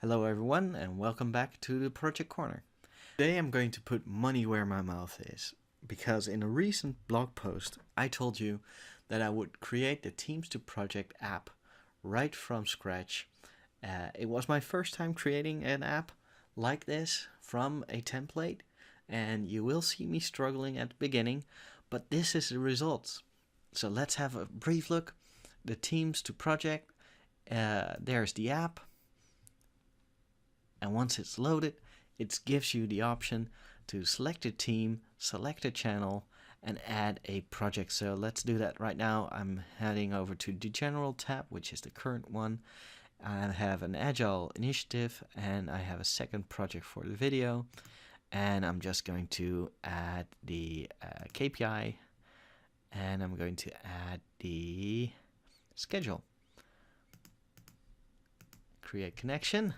Hello everyone and welcome back to the Project Corner. Today I'm going to put money where my mouth is, because in a recent blog post I told you that I would create the Teams to Project app right from scratch. It was my first time creating an app like this from a template, and you will see me struggling at the beginning, but this is the results. So let's have a brief look. The Teams to Project, there's the app. And once it's loaded, it gives you the option to select a team, select a channel, and add a project. So let's do that right now. I'm heading over to the General tab, which is the current one. I have an Agile initiative, and I have a second project for the video. And I'm just going to add the KPI, and I'm going to add the schedule. Create connection.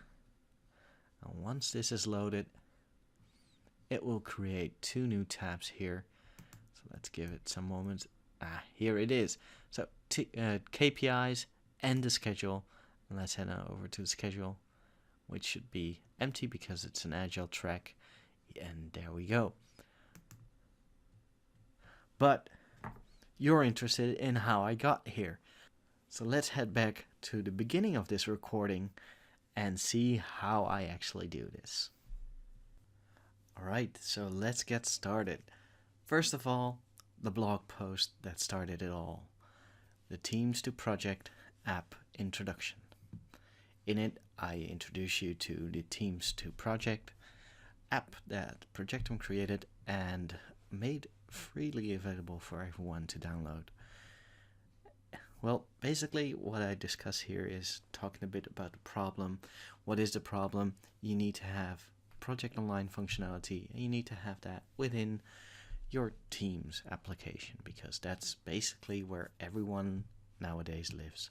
And once this is loaded, it will create two new tabs here. So let's give it some moments. Here it is. So KPIs and the schedule. And let's head over to the schedule, which should be empty because it's an Agile track. And there we go. But you're interested in how I got here. So let's head back to the beginning of this recording and see how I actually do this. Alright, so let's get started. First of all, the blog post that started it all. The Teams to Project app introduction. In it, I introduce you to the Teams to Project app that Projectum created and made freely available for everyone to download. Well, basically what I discuss here is talking a bit about the problem. What is the problem? You need to have project online functionality, and you need to have that within your Teams application, because that's basically where everyone nowadays lives.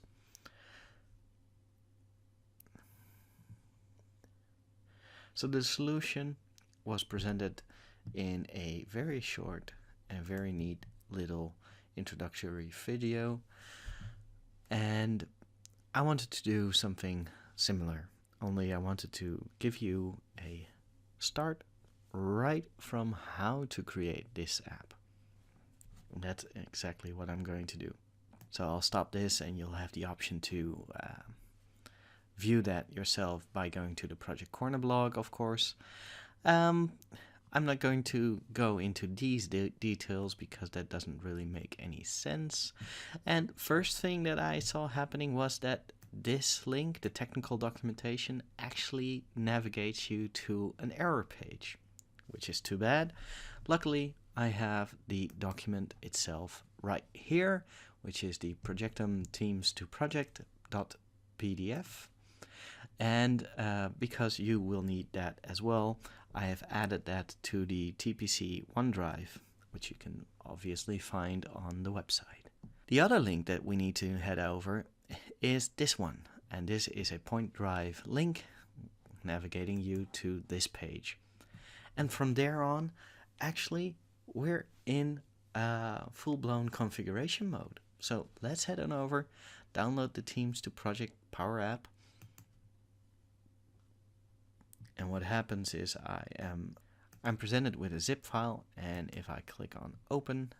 So the solution was presented in a very short and very neat little introductory video. And I wanted to do something similar, only I wanted to give you a start right from how to create this app. And that's exactly what I'm going to do. So I'll stop this and you'll have the option to view that yourself by going to the Project Corner blog, of course. I'm not going to go into these details because that doesn't really make any sense. And first thing that I saw happening was that this link, the technical documentation, actually navigates you to an error page, which is too bad. Luckily, I have the document itself right here, which is the Projectum Teams to Project.pdf. And because you will need that as well, I have added that to the TPC OneDrive, which you can obviously find on the website. The other link that we need to head over is this one, and this is a point drive link navigating you to this page. And from there on, actually, we're in full-blown configuration mode. So let's head on over, download the Teams to Project Power App. And what happens is I'm presented with a zip file, and if I click on open,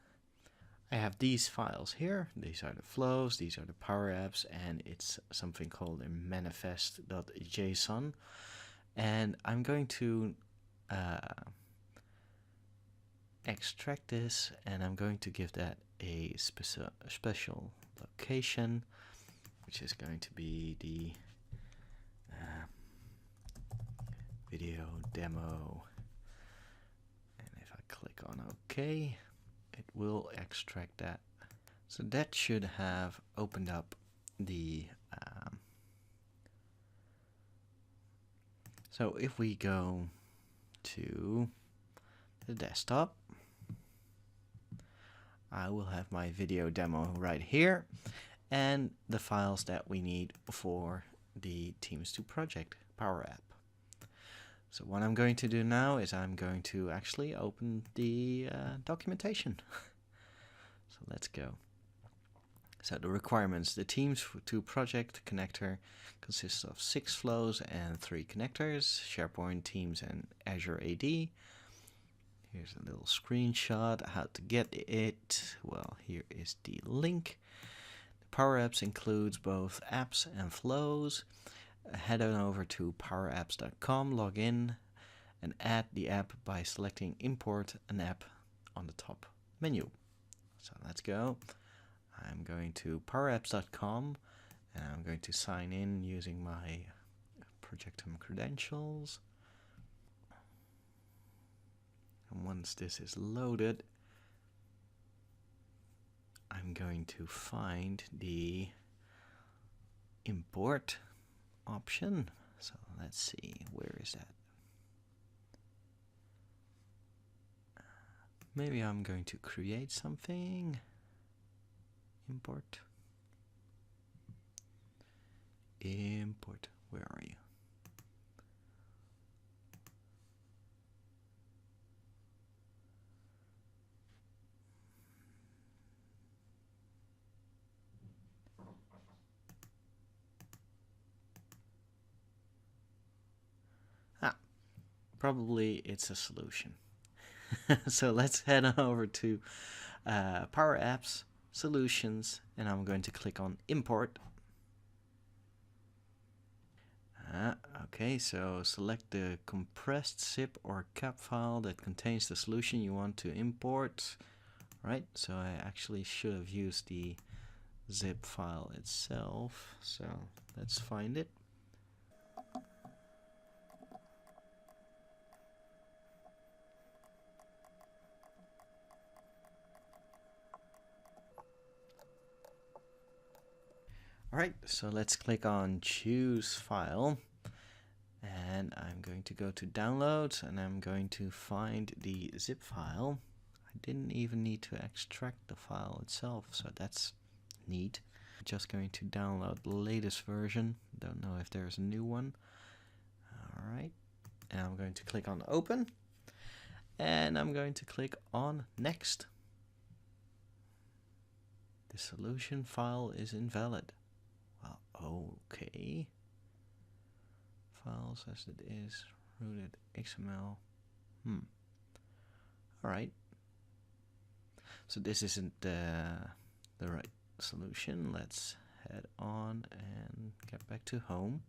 I have these files here. These are the flows, these are the power apps, and it's something called a manifest.json. And I'm going to extract this, and I'm going to give that a special location, which is going to be the video demo. And if I click on OK, it will extract that. So that should have opened up the so if we go to the desktop, I will have my video demo right here and the files that we need for the Teams to Project Power App. So what I'm going to do now is I'm going to actually open the documentation. So let's go. So the requirements: the Teams to project connector consists of 6 flows and 3 connectors, SharePoint, Teams, and Azure AD. Here's a little screenshot how to get it. Well, here is the link. The Power Apps includes both apps and flows. Head on over to powerapps.com, log in, and add the app by selecting Import an App on the top menu. So let's go. I'm going to powerapps.com and I'm going to sign in using my Projectum credentials. And once this is loaded, I'm going to find the import option. So let's see, where is that? Maybe I'm going to create something. Import. Import. Where are you? Probably it's a solution. So let's head on over to Power Apps, Solutions, and I'm going to click on Import. Okay, so select the compressed zip or cap file that contains the solution you want to import. Right, so I actually should have used the zip file itself. So let's find it. Alright, so let's click on Choose File, and I'm going to go to Downloads, and I'm going to find the zip file. I didn't even need to extract the file itself, so that's neat. I'm just going to download the latest version. Don't know if there's a new one. Alright, and I'm going to click on Open, and I'm going to click on Next. The solution file is invalid. Okay. Files as it is, rooted XML. Alright. So this isn't the right solution. Let's head on and get back to home.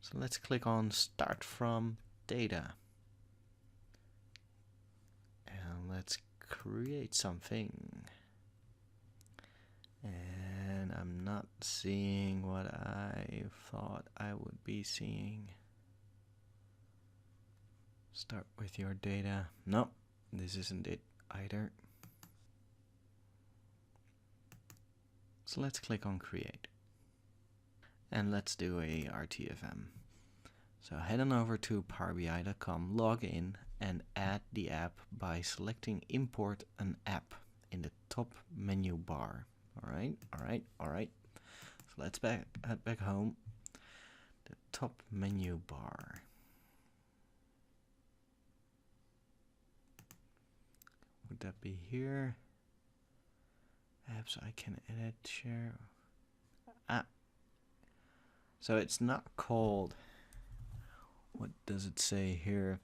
So let's click on Start from Data. And let's create something, and I'm not seeing what I thought I would be seeing. Start with your data. No, this isn't it either. So let's click on Create, and let's do a RTFM. So head on over to powerbi.com, log in, and add the app by selecting Import an App in the top menu bar. Alright. So let's head back home. The top menu bar. Would that be here? Apps I can edit, share. So it's not called, what does it say here?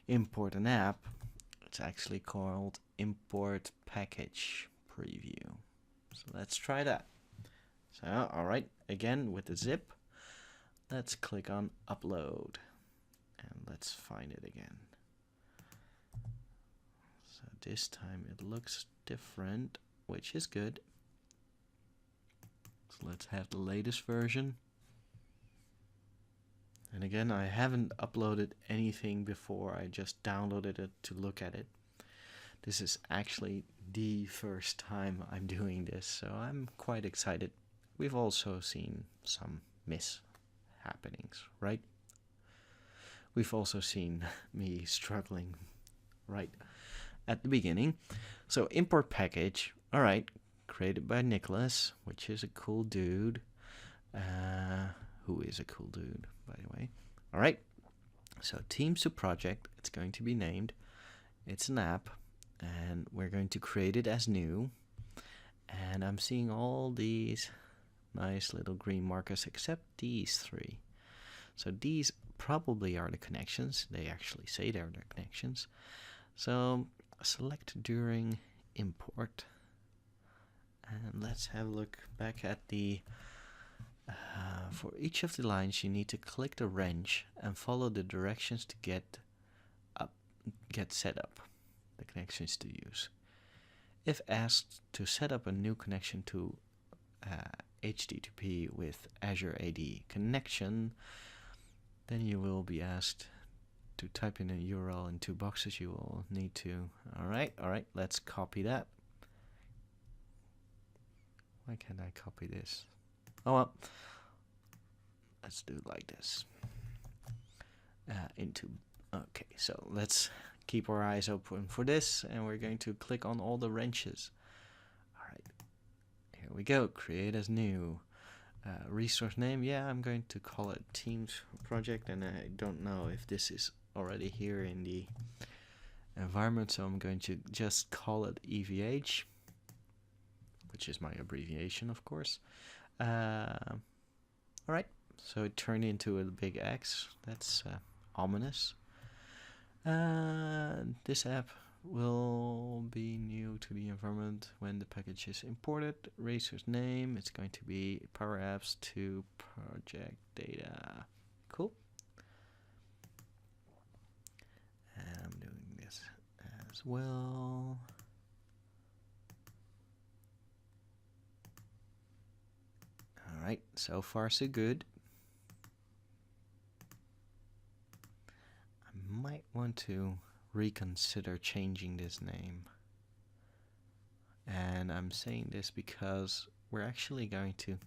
Import an app. It's actually called Import Package Preview. So let's try that. So, alright, again with the zip, let's click on Upload, and let's find it again. So this time it looks different, which is good. So let's have the latest version. And again, I haven't uploaded anything before, I just downloaded it to look at it. This is actually the first time I'm doing this, so I'm quite excited. We've also seen some mishappenings, right? We've also seen me struggling right at the beginning. So import package, alright, created by Nicholas, which is a cool dude. Who is a cool dude, by the way. Alright, so Teams to project, it's going to be named. It's an app, And we're going to create it as new. And I'm seeing all these nice little green markers except these three. So these probably are the connections. They actually say they're the connections. So select during import. And let's have a look back at the... for each of the lines you need to click the wrench and follow the directions to get set up the connections to use. If asked to set up a new connection to HTTP with Azure AD connection, then you will be asked to type in a URL in 2 boxes. You will need to... Alright, let's copy that. Why can't I copy this? Oh well, let's do it like this. Okay, so let's keep our eyes open for this, and we're going to click on all the wrenches. Alright, here we go. Create as new. Resource name, yeah, I'm going to call it Teams project, and I don't know if this is already here in the environment, so I'm going to just call it EVH, which is my abbreviation, of course. Alright, so it turned into a big X. That's ominous. This app will be new to the environment when the package is imported. Resource name, it's going to be Power Apps to Project Data. Cool. And I'm doing this as well. Alright, so far so good. I might want to reconsider changing this name. And I'm saying this because we're actually going to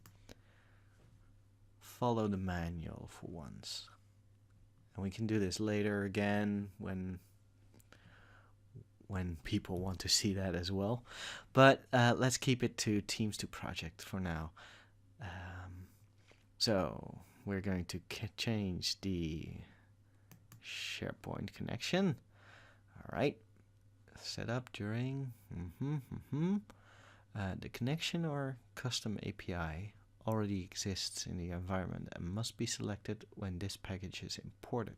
follow the manual for once. And we can do this later again when people want to see that as well. But let's keep it to Teams to Project for now. So we're going to change the SharePoint connection. Alright, set up during the connection or custom API already exists in the environment and must be selected when this package is imported.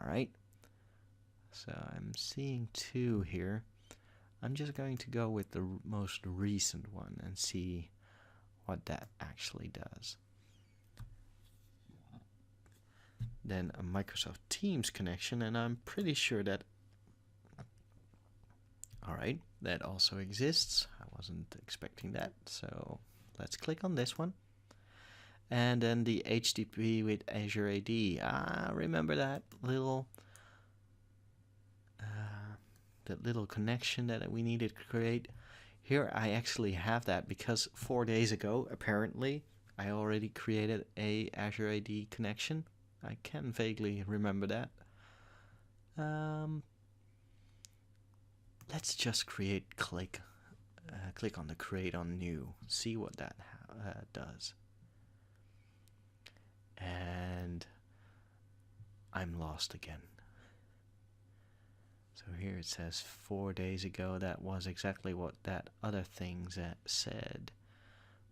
Alright, so I'm seeing 2 here. I'm just going to go with the most recent one and see what that actually does. Then a Microsoft Teams connection, and I'm pretty sure that... Alright, that also exists. I wasn't expecting that, so let's click on this one. And then the HTTP with Azure AD. Remember that little connection that we needed to create? Here I actually have that because 4 days ago, apparently, I already created a Azure AD connection. I can vaguely remember that. Let's just click on the create on new, see what that does. And I'm lost again. So here it says 4 days ago. That was exactly what that other thing said,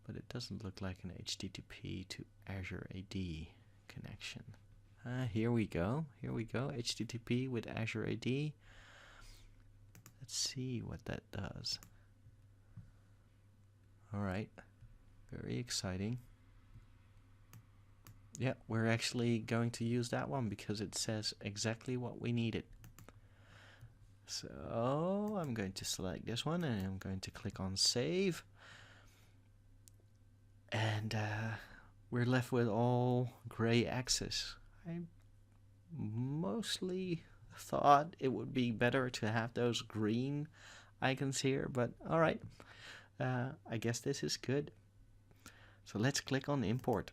but it doesn't look like an HTTP to Azure AD connection. Here we go. HTTP with Azure AD. Let's see what that does. Alright, very exciting. Yeah, we're actually going to use that one because it says exactly what we needed. So I'm going to select this one and I'm going to click on save. And we're left with all gray axes. I mostly thought it would be better to have those green icons here, but alright. I guess this is good. So let's click on import.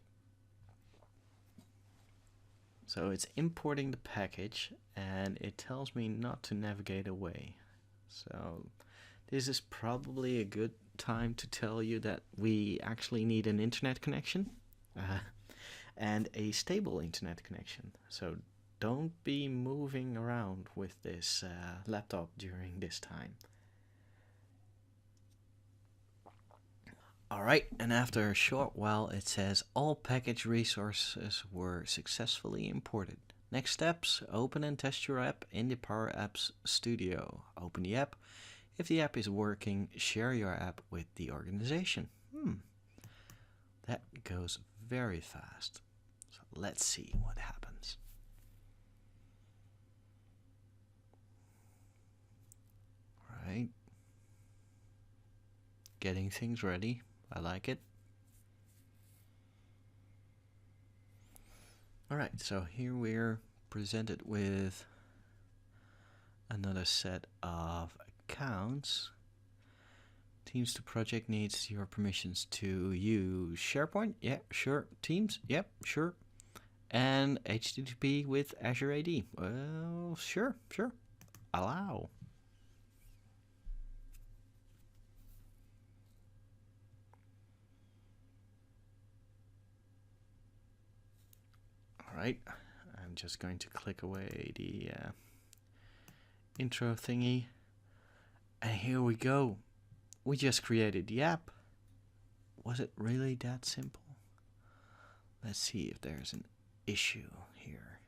So it's importing the package and it tells me not to navigate away. So this is probably a good time to tell you that we actually need an internet connection and a stable internet connection. So don't be moving around with this laptop during this time. Alright, and after a short while it says all package resources were successfully imported. Next steps, open and test your app in the Power Apps Studio. Open the app. If the app is working, share your app with the organization. That goes very fast. So let's see what happens. Right. Getting things ready. I like it. Alright, so here we're presented with another set of accounts. Teams to project needs your permissions to use SharePoint. Yeah, sure. Teams. Yep, sure. And HTTP with Azure AD. Well, sure. Allow. Alright, I'm just going to click away the intro thingy. And here we go. We just created the app. Was it really that simple? Let's see if there's an issue here.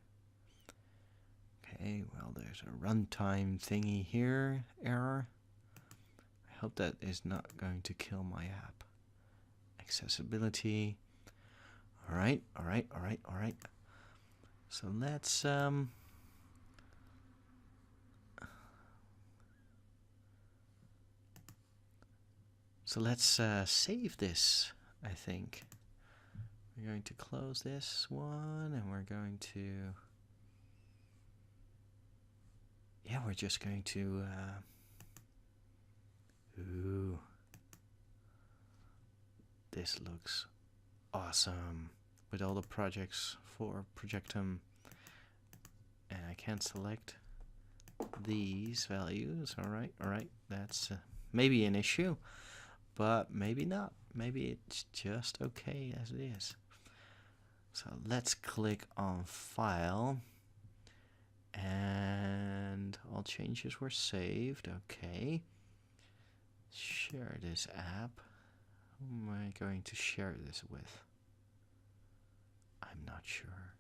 Okay, well, there's a runtime thingy here, error. I hope that is not going to kill my app. Accessibility. Alright. So let's save this, I think. We're going to close this one and we're going to... Yeah, we're just going to... Ooh. This looks awesome. With all the projects for Projectum. And I can't select these values. Alright. That's maybe an issue. But maybe not. Maybe it's just okay as it is. So let's click on File. And all changes were saved. Okay. Share this app. Who am I going to share this with? I'm not sure.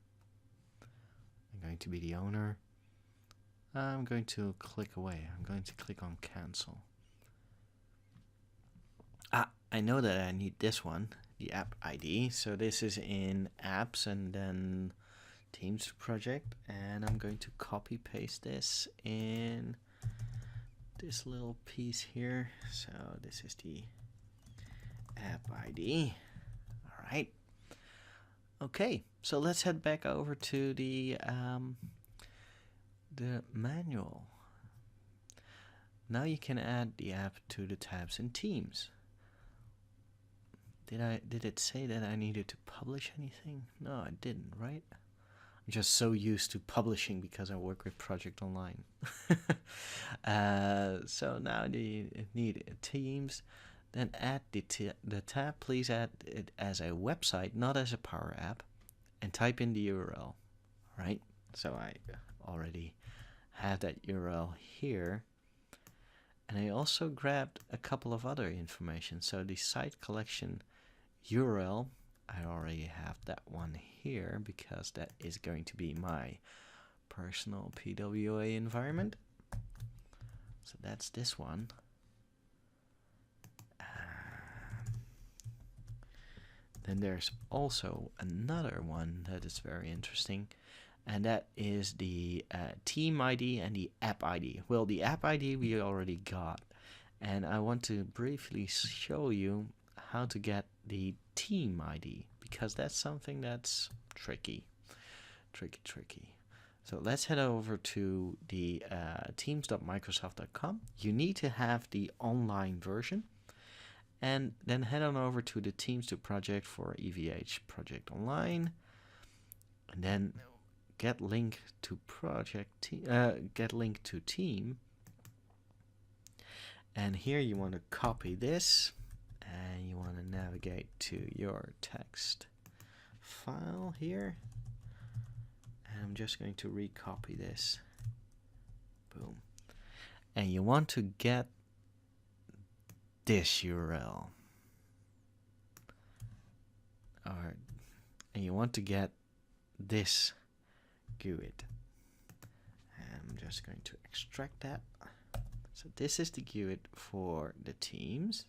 I'm going to be the owner. I'm going to click away. I'm going to click on Cancel. I know that I need this one, the app ID. So this is in apps and then Teams project. And I'm going to copy paste this in this little piece here. So this is the app ID. All right. Okay, so let's head back over to the manual. Now you can add the app to the tabs in Teams. Did it say that I needed to publish anything? No, I didn't, right? I'm just so used to publishing because I work with Project Online. So now you need Teams. Then add the tab. Please add it as a website, not as a Power App, and type in the URL. Right? So I already have that URL here. And I also grabbed a couple of other information. So the site collection URL, I already have that one here because that is going to be my personal PWA environment. So that's this one. Then there's also another one that is very interesting, and that is the team ID and the app ID. Well, the app ID we already got, and I want to briefly show you how to get the team ID, because that's something that's tricky. So let's head over to the teams.microsoft.com. You need to have the online version. And then head on over to the Teams to Project for EVH Project Online. And then get link to team. And here you want to copy this. And you want to navigate to your text file here. And I'm just going to recopy this. Boom. And you want to get this URL. And you want to get this GUID. And I'm just going to extract that. So this is the GUID for the teams.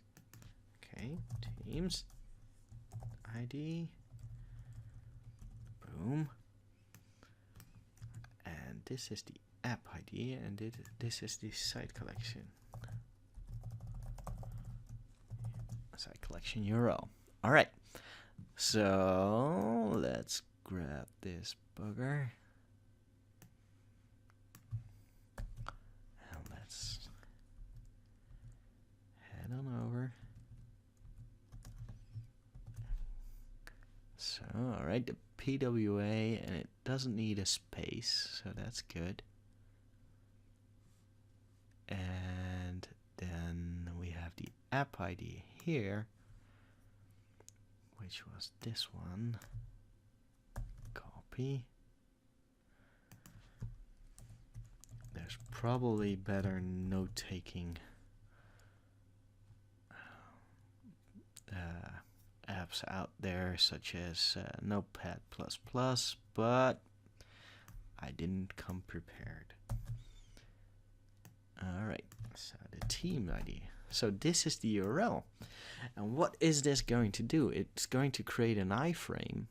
Okay, teams. ID. Boom. And this is the app ID, and this is the site collection. Site collection URL. All right. So let's grab this bugger. And let's head on over. So, all right, the PWA, and it doesn't need a space, so that's good. And then we have the app ID here, which was this one. Copy. There's probably better note-taking apps out there, such as Notepad++, but I didn't come prepared. Alright, so the team ID. So this is the URL. And what is this going to do? It's going to create an iframe,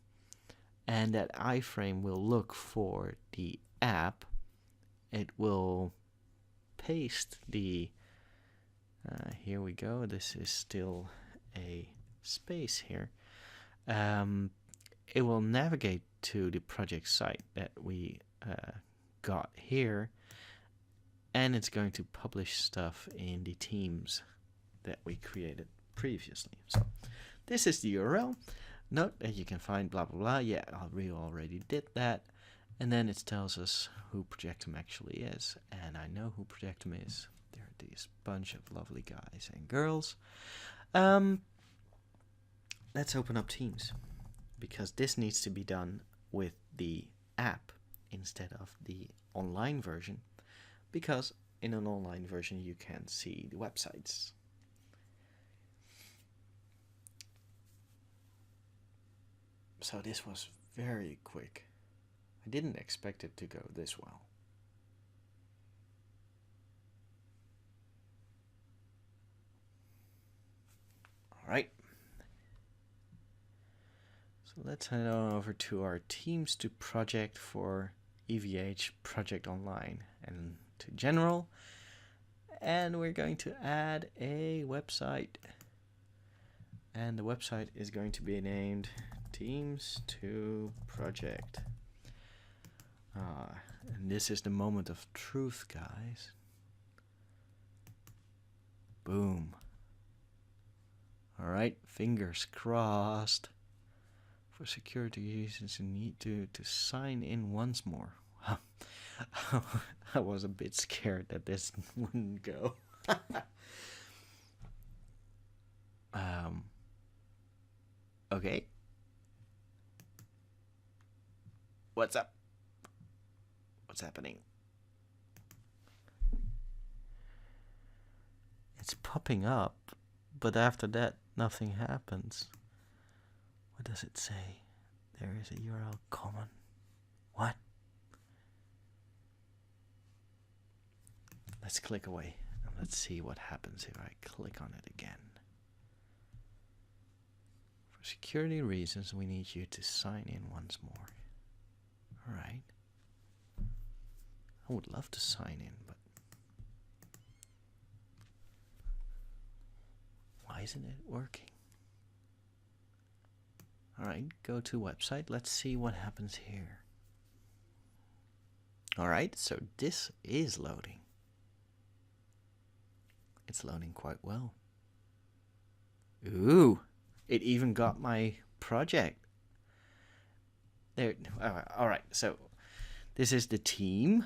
and that iframe will look for the app. It will paste the, here we go, this is still a space here. It will navigate to the project site that we got here, and it's going to publish stuff in the teams that we created previously. So this is the URL. Note that you can find blah blah blah. Yeah, we already did that. And then it tells us who Projectum actually is. And I know who Projectum is. They're these bunch of lovely guys and girls. Let's open up Teams, because this needs to be done with the app instead of the online version, because in an online version you can see the websites. So this was very quick. I didn't expect it to go this well. All right. So let's head on over to our Teams to Project for EVH Project Online and to General. And we're going to add a website. And the website is going to be named Teams to Project. And this is the moment of truth, guys. Boom. All right, fingers crossed. For security reasons, you need to sign in once more. I was a bit scared that this wouldn't go. Okay. What's up? What's happening? It's popping up, but after that, nothing happens. What does it say? There is a URL common. What? Let's click away and let's see what happens if I click on it again. For security reasons, we need you to sign in once more. Alright. I would love to sign in, but why isn't it working? Alright, go to website. Let's see what happens here. Alright, so this is loading. It's loading quite well. Ooh, it even got my project. There. Alright, so this is the team,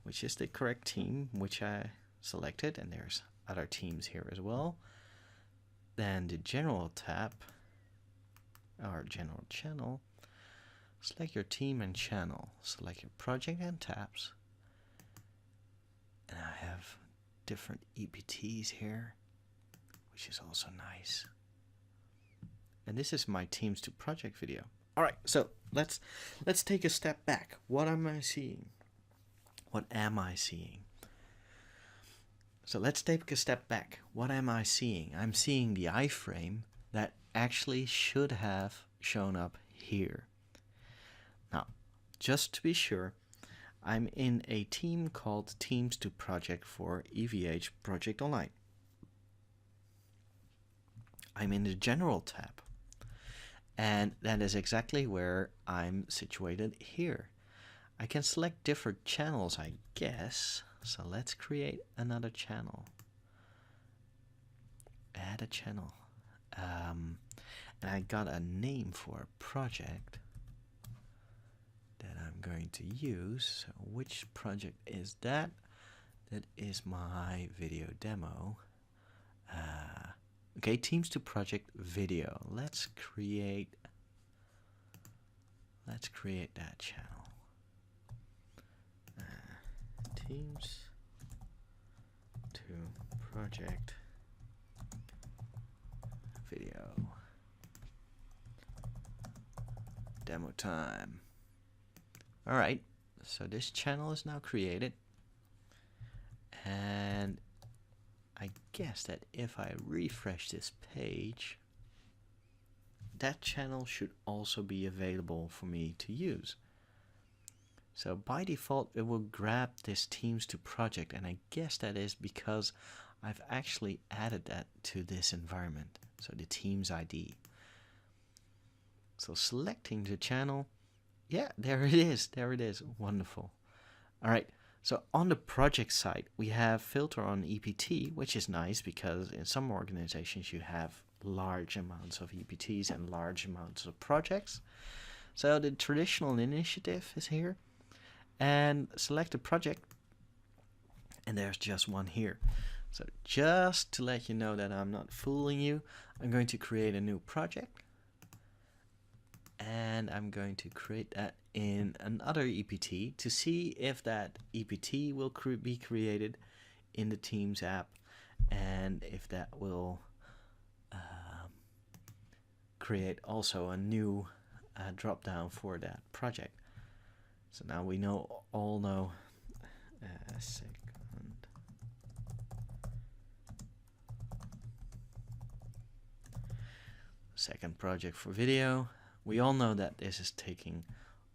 which is the correct team, which I selected, and there's other teams here as well. Then the general tab, our general channel, select your team and channel, select your project and tabs. And I have different EPTs here, which is also nice. And this is my teams to project video. All right, so let's take a step back. What am I seeing? What am I seeing? So let's take a step back. What am I seeing? I'm seeing the iframe that actually should have shown up here. Now, just to be sure, I'm in a team called Teams to Project for EVH Project Online. I'm in the General tab. And that is exactly where I'm situated here. I can select different channels, I guess. So let's create another channel. Add a channel. And I got a name for a project that I'm going to use. So which project is that? That is my video demo. Okay, Teams to Project Video. Let's create that channel. Teams to Project Video. Demo time. All right, so this channel is now created. And I guess that if I refresh this page, that channel should also be available for me to use. So by default, it will grab this Teams to Project, and I guess that is because I've actually added that to this environment, so the Teams ID. So selecting the channel, yeah, there it is, wonderful. All right, so on the project side, we have filter on EPT, which is nice because in some organizations you have large amounts of EPTs and large amounts of projects. So the traditional initiative is here. And select a project, and there's just one here. So just to let you know that I'm not fooling you, I'm going to create a new project, and I'm going to create that in another EPT to see if that EPT will be created in the Teams app, and if that will create also a new drop down for that project. So now we all know second project for video. We all know that this is taking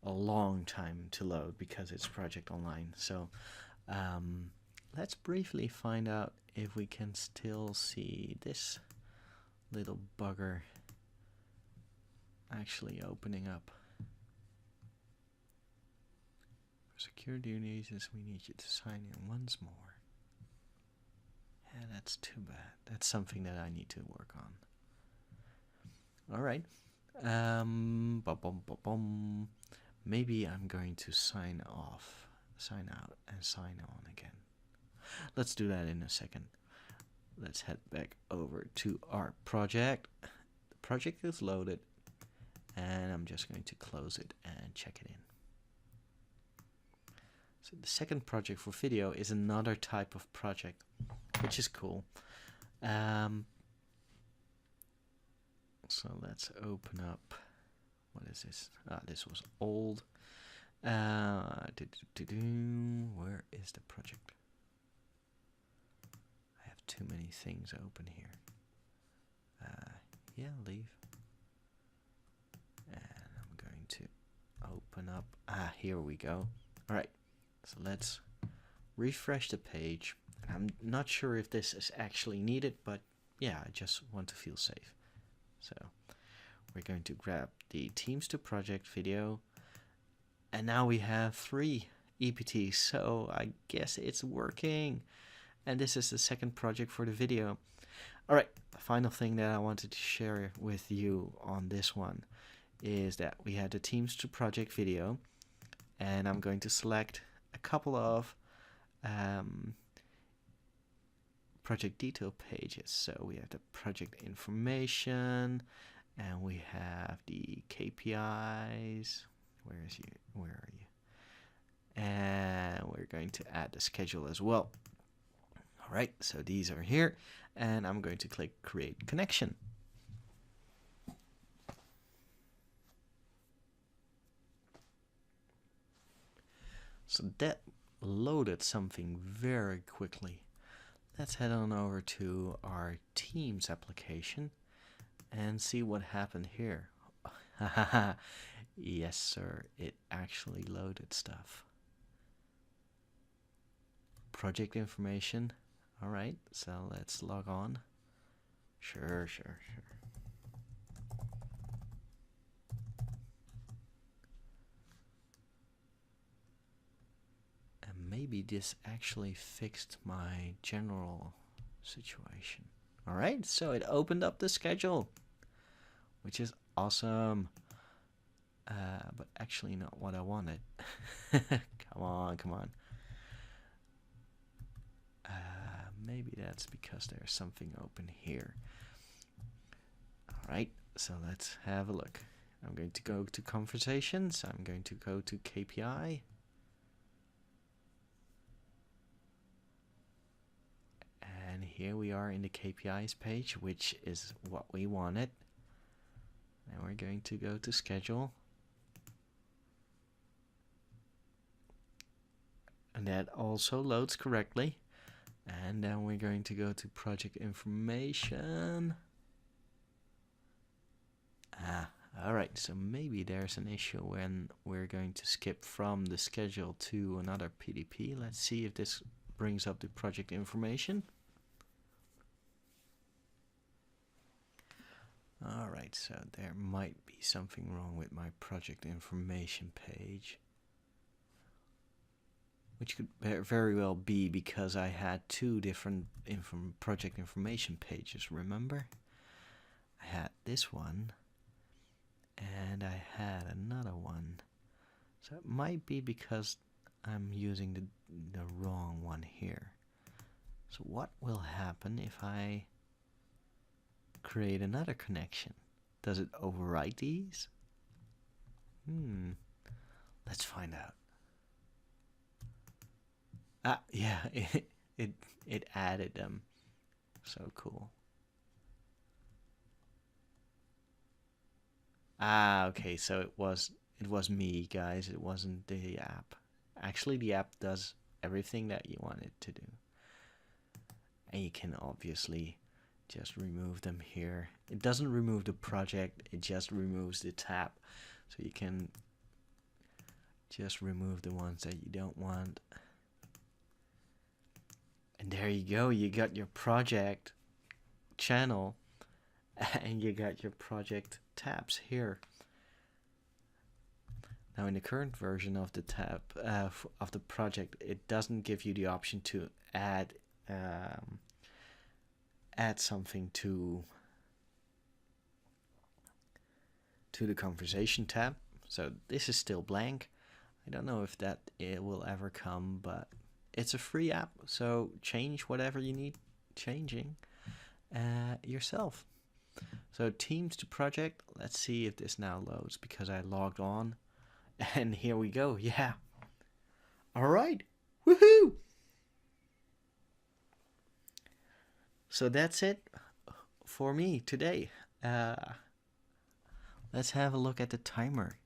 a long time to load because it's Project Online. So let's briefly find out if we can still see this little bugger actually opening up. Security reasons, we need you to sign in once more. Yeah, that's too bad. That's something that I need to work on. All right. Maybe I'm going to sign out, and sign on again. Let's do that in a second. Let's head back over to our project. The project is loaded, and I'm just going to close it and check it in. So the second project for video is another type of project, which is cool. So let's open up. What is this? This was old. Where is the project? I have too many things open here. Yeah, leave. And I'm going to open up. Here we go. All right. So let's refresh the page. I'm not sure if this is actually needed, but yeah, I just want to feel safe. So we're going to grab the Teams to Project video, and now we have 3 EPTs, so I guess it's working. And this is the second project for the video. All right, the final thing that I wanted to share with you on this one is that we had the Teams to Project video, and I'm going to select a couple of project detail pages. So we have the project information, and we have the KPIs, Where is you? Where are you? And we're going to add the schedule as well. All right, so these are here, and I'm going to click Create Connection. So that loaded something very quickly. Let's head on over to our Teams application and see what happened here. Yes, sir, it actually loaded stuff. Project information. All right, so let's log on. Sure. And maybe this actually fixed my general situation. All right, so it opened up the schedule, which is awesome. But actually not what I wanted. Come on. Maybe that's because there's something open here. All right, so let's have a look. I'm going to go to conversations. I'm going to go to KPI. And here we are in the KPIs page, which is what we wanted. Now we're going to go to schedule. And that also loads correctly. And then we're going to go to project information. All right, so maybe there's an issue when we're going to skip from the schedule to another PDP. Let's see if this brings up the project information. All right, so there might be something wrong with my project information page, which could very well be because I had two different project information pages, remember? I had this one, and I had another one. So it might be because I'm using the wrong one here. So what will happen if I create another connection? Does it overwrite these? Let's find out. Yeah, it added them. So cool. Okay, so it was me, guys. It wasn't the app. Actually, the app does everything that you want it to do. And you can obviously just remove them here. It doesn't remove the project, it just removes the tab. So you can just remove the ones that you don't want. And there you go, you got your project channel and you got your project tabs here. Now in the current version of the tab of the project, it doesn't give you the option to add something to the conversation tab. So this is still blank. I don't know if it will ever come, but it's a free app, so change whatever you need changing yourself. So Teams to project, let's see if this now loads because I logged on. And here we go, yeah. All right, woohoo! So that's it for me today. Let's have a look at the timer.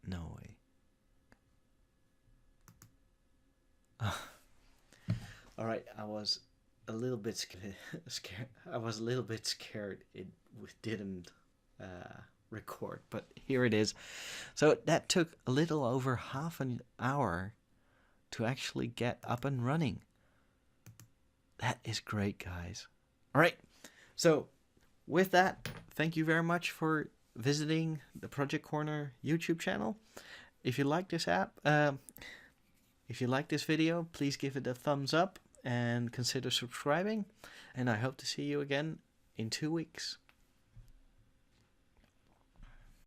No way. All right, I was a little bit scared. I was a little bit scared it didn't record, but here it is. So that took a little over half an hour to actually get up and running. That is great, guys. All right, so with that, thank you very much for visiting the Project Corner YouTube channel. If you like this app, if you like this video, please give it a thumbs up and consider subscribing. And I hope to see you again in 2 weeks.